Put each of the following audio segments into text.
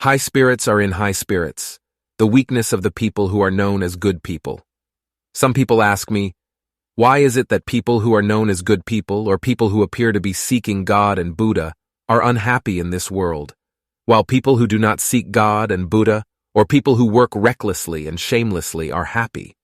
High spirits are in high spirits, the weakness of the people who are known as good people. Some people ask me, why is it that people who are known as good people or people who appear to be seeking God and Buddha are unhappy in this world, while people who do not seek God and Buddha or people who work recklessly and shamelessly are happy?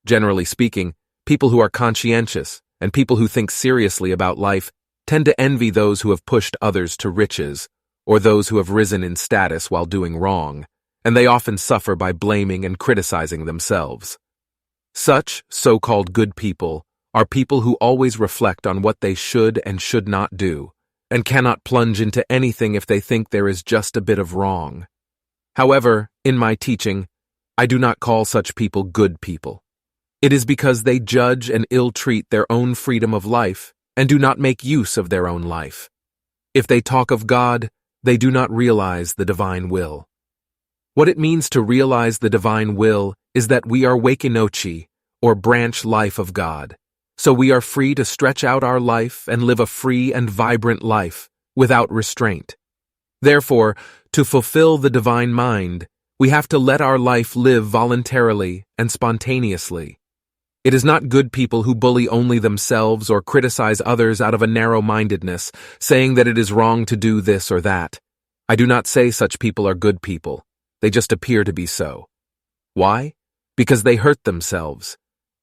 Generally speaking, people who are conscientious and people who think seriously about life tend to envy those who have pushed others to riches or those who have risen in status while doing wrong, and they often suffer by blaming and criticizing themselves. Such so-called good people are people who always reflect on what they should and should not do, and cannot plunge into anything if they think there is just a bit of wrong. However, in my teaching, I do not call such people good people. It is because they judge and ill-treat their own freedom of life and do not make use of their own life. If they talk of God, they do not realize the divine will. What it means to realize the divine will is that we are Wakenochi, or branch life of God, so we are free to stretch out our life and live a free and vibrant life without restraint. Therefore, to fulfill the divine mind, we have to let our life live voluntarily and spontaneously. It is not good people who bully only themselves or criticize others out of a narrow-mindedness, saying that it is wrong to do this or that. I do not say such people are good people. They just appear to be so. Why? Because they hurt themselves.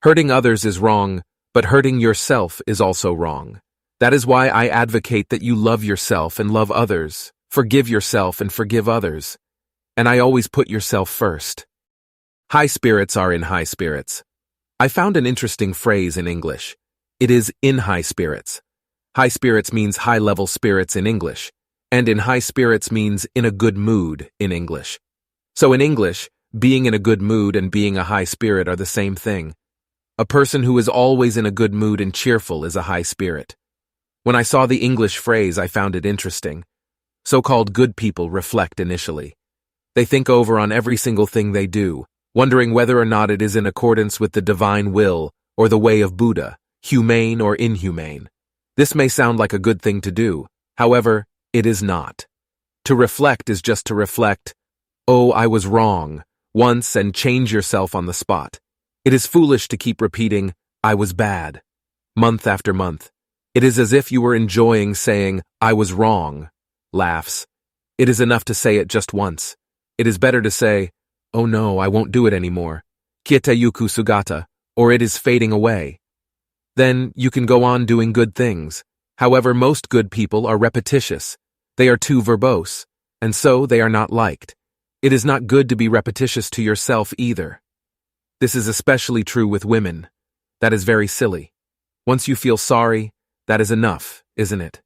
Hurting others is wrong, but hurting yourself is also wrong. That is why I advocate that you love yourself and love others, forgive yourself and forgive others. And I always put yourself first. High spirits are in high spirits. I found an interesting phrase in English. It is in high spirits. High spirits means high-level spirits in English, and in high spirits means in a good mood in English. So in English, being in a good mood and being a high spirit are the same thing. A person who is always in a good mood and cheerful is a high spirit. When I saw the English phrase, I found it interesting. So-called good people reflect initially. They think over on every single thing they do, wondering whether or not it is in accordance with the divine will or the way of Buddha, humane or inhumane. This may sound like a good thing to do, however, it is not. To reflect is just to reflect, oh, I was wrong, once and change yourself on the spot. It is foolish to keep repeating, I was bad, month after month. It is as if you were enjoying saying, I was wrong. Laughs. It is enough to say it just once. It is better to say, oh no, I won't do it anymore. Kieteyuku Sugata, or it is fading away. Then you can go on doing good things. However, most good people are repetitious. They are too verbose, and so they are not liked. It is not good to be repetitious to yourself either. This is especially true with women. That is very silly. Once you feel sorry, that is enough, isn't it?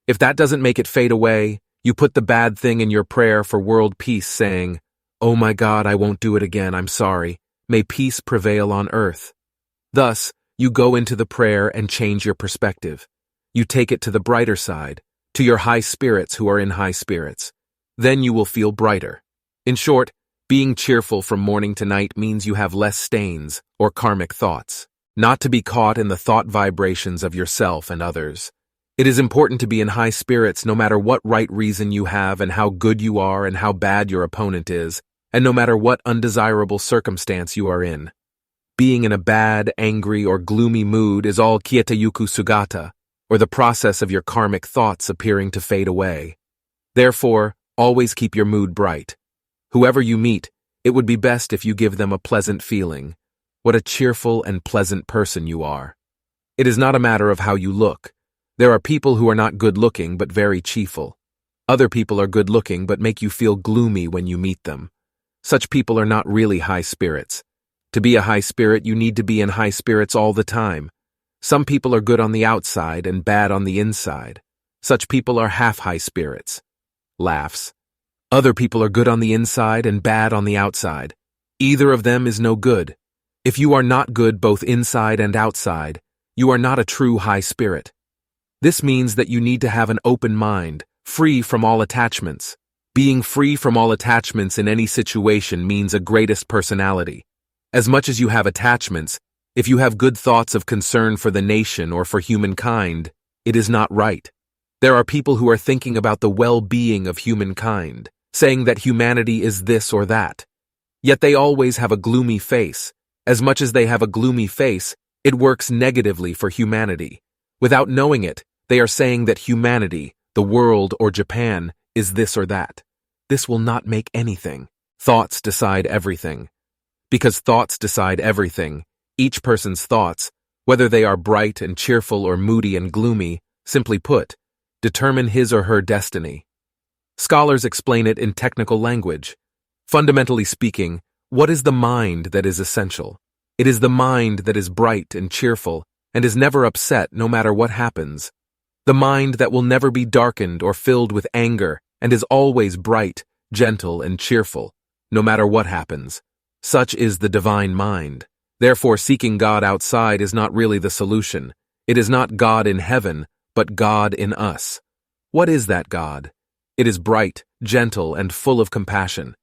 If that doesn't make it fade away, you put the bad thing in your prayer for world peace saying, oh my God, I won't do it again, I'm sorry. May peace prevail on earth. Thus, you go into the prayer and change your perspective. You take it to the brighter side, to your high spirits who are in high spirits. Then you will feel brighter. In short, being cheerful from morning to night means you have less stains or karmic thoughts, not to be caught in the thought vibrations of yourself and others. It is important to be in high spirits no matter what right reason you have and how good you are and how bad your opponent is, and no matter what undesirable circumstance you are in. Being in a bad, angry, or gloomy mood is all Kieteyuku Sugata, or the process of your karmic thoughts appearing to fade away. Therefore, always keep your mood bright. Whoever you meet, it would be best if you give them a pleasant feeling. What a cheerful and pleasant person you are. It is not a matter of how you look. There are people who are not good-looking but very cheerful. Other people are good-looking but make you feel gloomy when you meet them. Such people are not really high spirits. To be a high spirit, you need to be in high spirits all the time. Some people are good on the outside and bad on the inside. Such people are half high spirits. Laughs. Other people are good on the inside and bad on the outside. Either of them is no good. If you are not good both inside and outside, you are not a true high spirit. This means that you need to have an open mind, free from all attachments. Being free from all attachments in any situation means a greatest personality. As much as you have attachments, if you have good thoughts of concern for the nation or for humankind, it is not right. There are people who are thinking about the well-being of humankind. saying that humanity is this or that. Yet they always have a gloomy face. As much as they have a gloomy face, it works negatively for humanity. Without knowing it, they are saying that humanity, the world or Japan, is this or that. This will not make anything. Thoughts decide everything. Because thoughts decide everything, each person's thoughts, whether they are bright and cheerful or moody and gloomy, simply put, determine his or her destiny. Scholars explain it in technical language. Fundamentally speaking, what is the mind that is essential? It is the mind that is bright and cheerful and is never upset no matter what happens. The mind that will never be darkened or filled with anger and is always bright, gentle, and cheerful, no matter what happens. Such is the divine mind. Therefore, seeking God outside is not really the solution. It is not God in heaven, but God in us. What is that God? It is bright, gentle, and full of compassion.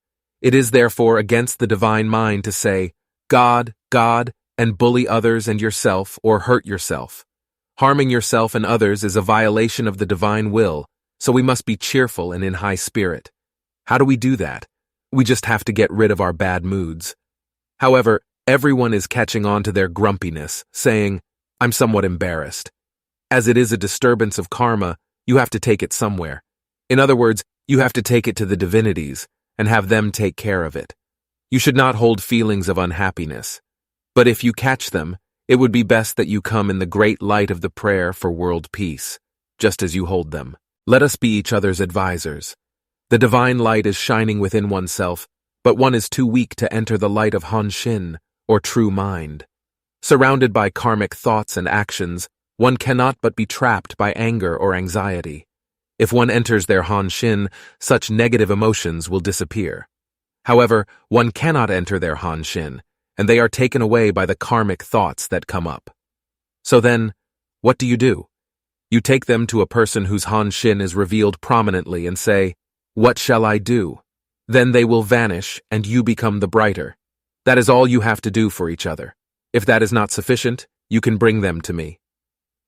It is therefore against the divine mind to say, God, God, and bully others and yourself or hurt yourself. Harming yourself and others is a violation of the divine will, so we must be cheerful and in high spirit. How do we do that? We just have to get rid of our bad moods. However, everyone is catching on to their grumpiness, saying, I'm somewhat embarrassed. As it is a disturbance of karma, you have to take it somewhere. In other words, you have to take it to the divinities and have them take care of it. You should not hold feelings of unhappiness. But if you catch them, it would be best that you come in the great light of the prayer for world peace, just as you hold them. Let us be each other's advisors. The divine light is shining within oneself, but one is too weak to enter the light of Hon-shin, or true mind. Surrounded by karmic thoughts and actions, one cannot but be trapped by anger or anxiety. If one enters their Hon-shin, such negative emotions will disappear. However, one cannot enter their Hon-shin, and they are taken away by the karmic thoughts that come up. So then, what do? You take them to a person whose Hon-shin is revealed prominently and say, What shall I do? Then they will vanish and you become the brighter. That is all you have to do for each other. If that is not sufficient, you can bring them to me.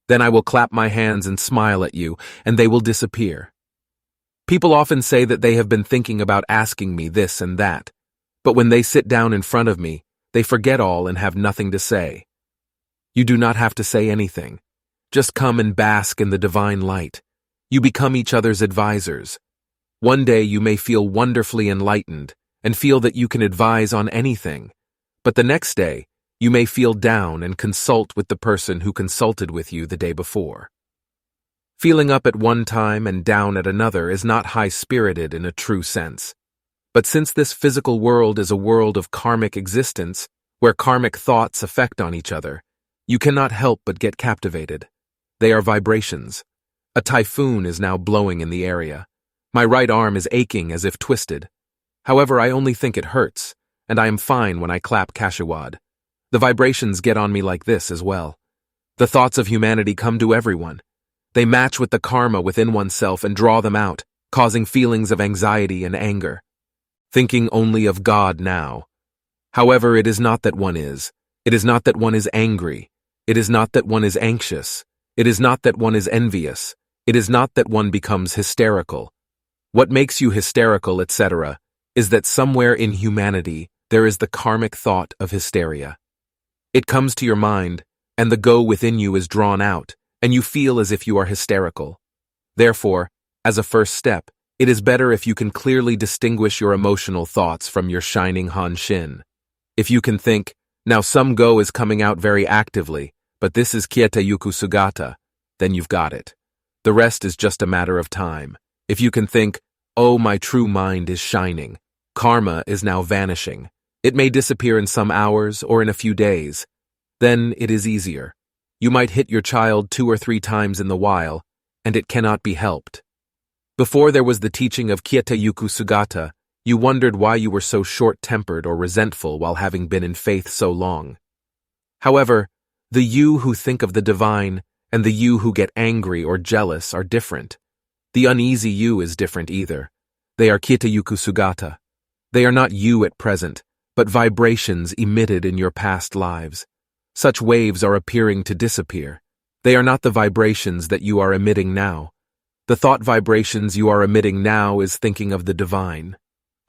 Then I will clap my hands and smile at you, and they will disappear. People often say that they have been thinking about asking me this and that, but when they sit down in front of me, they forget all and have nothing to say. You do not have to say anything. Just come and bask in the divine light. You become each other's advisors. One day you may feel wonderfully enlightened and feel that you can advise on anything, but the next day you may feel down and consult with the person who consulted with you the day before. Feeling up at one time and down at another is not high-spirited in a true sense. But since this physical world is a world of karmic existence, where karmic thoughts affect on each other, you cannot help but get captivated. They are vibrations. A typhoon is now blowing in the area. My right arm is aching as if twisted. However, I only think it hurts, and I am fine when I clap Kashiwad. The vibrations get on me like this as well. The thoughts of humanity come to everyone. They match with the karma within oneself and draw them out, causing feelings of anxiety and anger. Thinking only of God now. However, it is not that one is. It is not that one is angry. It is not that one is anxious. It is not that one is envious. It is not that one becomes hysterical. What makes you hysterical, etc., is that somewhere in humanity there is the karmic thought of hysteria. It comes to your mind, and the go within you is drawn out, and you feel as if you are hysterical. Therefore, as a first step, it is better if you can clearly distinguish your emotional thoughts from your shining Hon-shin. If you can think, now some go is coming out very actively, but this is Kieteyuku Sugata, then you've got it. The rest is just a matter of time. If you can think, oh, my true mind is shining, karma is now vanishing. It may disappear in some hours or in a few days. Then it is easier. You might hit your child 2 or 3 times in the while, and it cannot be helped. Before there was the teaching of Kieteyuku Sugata, you wondered why you were so short-tempered or resentful while having been in faith so long. However, the you who think of the divine and the you who get angry or jealous are different. The uneasy you is different either. They are Kieteyuku Sugata. They are not you at present, but vibrations emitted in your past lives. Such waves are appearing to disappear. They are not the vibrations that you are emitting now. The thought vibrations you are emitting now is thinking of the divine.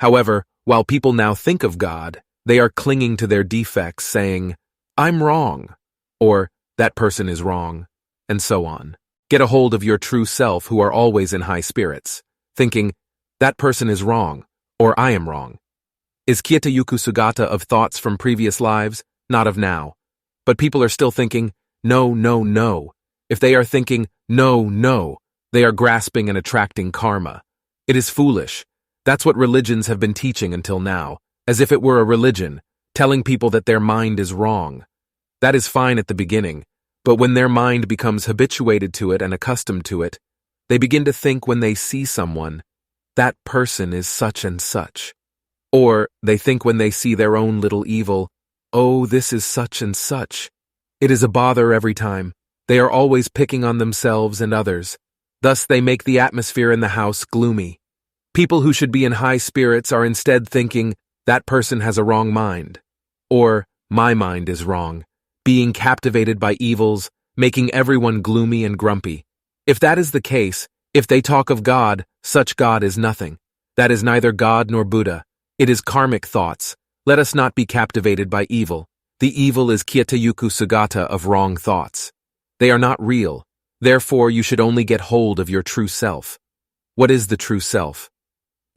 However, while people now think of God, they are clinging to their defects, saying, "I'm wrong," or "that person is wrong," and so on. Get a hold of your true self who are always in high spirits, thinking, "That person is wrong," or "I am wrong." Is Kieteyuku Sugata of thoughts from previous lives? Not of now. But people are still thinking, "No, no, no." If they are thinking, "No, no," they are grasping and attracting karma. It is foolish. That's what religions have been teaching until now, as if it were a religion, telling people that their mind is wrong. That is fine at the beginning, but when their mind becomes habituated to it and accustomed to it, they begin to think when they see someone, "That person is such and such." Or they think when they see their own little evil, "Oh, this is such and such." It is a bother every time. They are always picking on themselves and others. Thus they make the atmosphere in the house gloomy. People who should be in high spirits are instead thinking, "That person has a wrong mind," or "My mind is wrong," being captivated by evils, making everyone gloomy and grumpy. If that is the case, if they talk of God, such God is nothing. That is neither God nor Buddha. It is karmic thoughts. Let us not be captivated by evil. The evil is Kieteyuku Sugata of wrong thoughts. They are not real. Therefore, you should only get hold of your true self. What is the true self?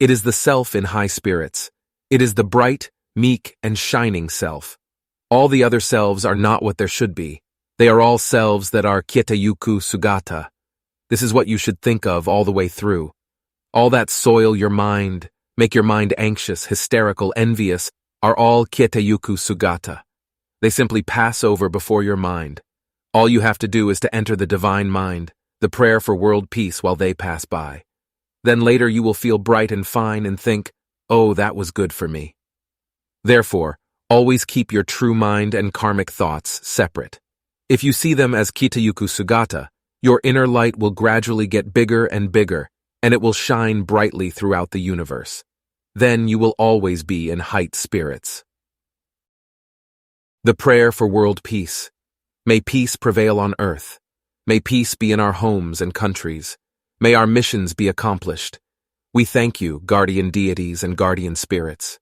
It is the self in high spirits. It is the bright, meek, and shining self. All the other selves are not what there should be. They are all selves that are Kieteyuku Sugata. This is what you should think of all the way through. All that soil your mind, make your mind anxious, hysterical, envious, are all Kieteyuku Sugata. They simply pass over before your mind. All you have to do is to enter the divine mind, the prayer for world peace while they pass by. Then later you will feel bright and fine and think, "Oh, that was good for me." Therefore, always keep your true mind and karmic thoughts separate. If you see them as Kieteyuku Sugata, your inner light will gradually get bigger and bigger, and it will shine brightly throughout the universe. Then you will always be in height spirits. The prayer for world peace. May peace prevail on earth. May peace be in our homes and countries. May our missions be accomplished. We thank you, guardian deities and guardian spirits.